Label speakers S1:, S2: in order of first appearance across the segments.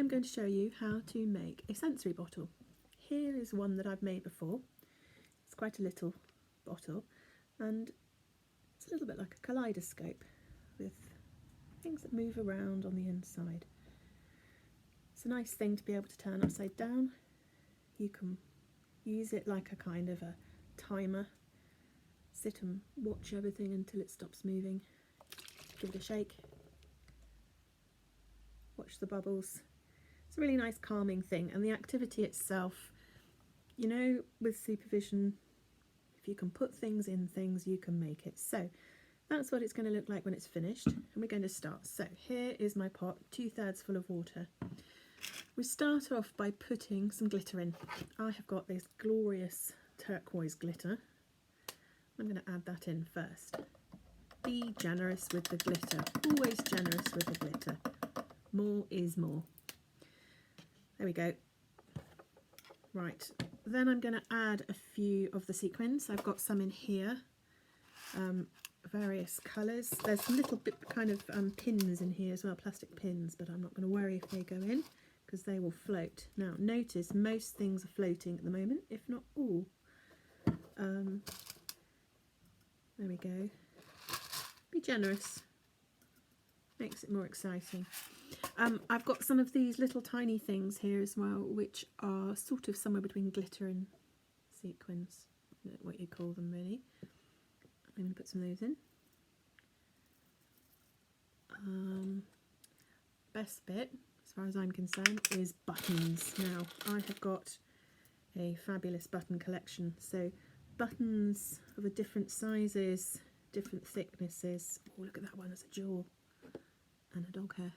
S1: am going to show you how to make a sensory bottle. Here is one that I've made before. It's quite a little bottle and it's a little bit like a kaleidoscope with things that move around on the inside. It's a nice thing to be able to turn upside down. You can use it like a kind of a timer. Sit and watch everything until it stops moving. Give it a shake. Watch the bubbles. It's a really nice calming thing, and the activity itself, you know, with supervision, if you can put things in things, you can make it. So that's what it's going to look like when it's finished, and we're going to start. So here is my pot, 2/3 full of water. We start off by putting some glitter in. I have got this glorious turquoise glitter. I'm going to add that in first. Be generous with the glitter, always generous with the glitter. More is more. There we go. Right, then I'm going to add a few of the sequins. I've got some in here, various colours. There's some little bit kind of pins in here as well, plastic pins, but I'm not going to worry if they go in because they will float. Now notice most things are floating at the moment, if not all. There we go. Be generous. Makes it more exciting. I've got some of these little tiny things here as well, which are sort of somewhere between glitter and sequins. I don't know what you call them really. I'm going to put some of those in. Best bit, as far as I'm concerned, is buttons. Now, I have got a fabulous button collection. So buttons of the different sizes, different thicknesses. Oh, look at that one, that's a jewel. And a dog hair.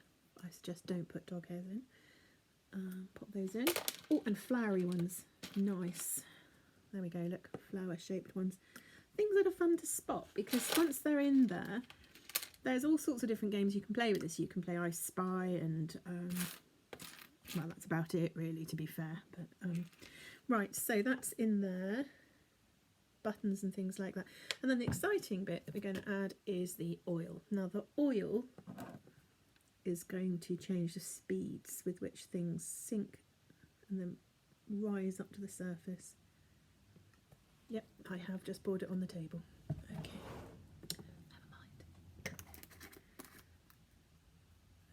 S1: I suggest don't put dog hairs in. Pop those in. Oh, and flowery ones. Nice. There we go, look, flower shaped ones. Things that are fun to spot, because once they're in there, there's all sorts of different games you can play with this. You can play I Spy and, well, that's about it really, to be fair. But right, so that's in there. Buttons and things like that. And then the exciting bit that we're going to add is the oil. Now the oil is going to change the speeds with which things sink and then rise up to the surface. Yep, I have just poured it on the table. Okay, never mind.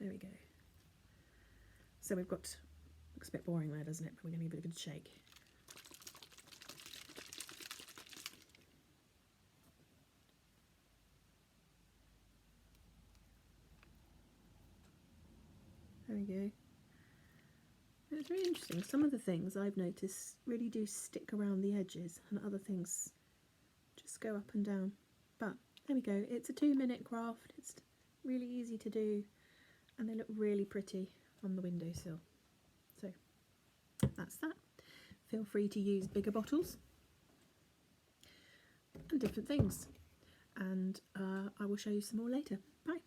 S1: There we go. So we've got, looks a bit boring there, doesn't it? But we're going to give it a good shake. There we go. It's really interesting. Some of the things I've noticed really do stick around the edges and other things just go up and down. But there we go. It's a 2-minute craft. It's really easy to do and they look really pretty on the windowsill. So that's that. Feel free to use bigger bottles and different things. And I will show you some more later. Bye.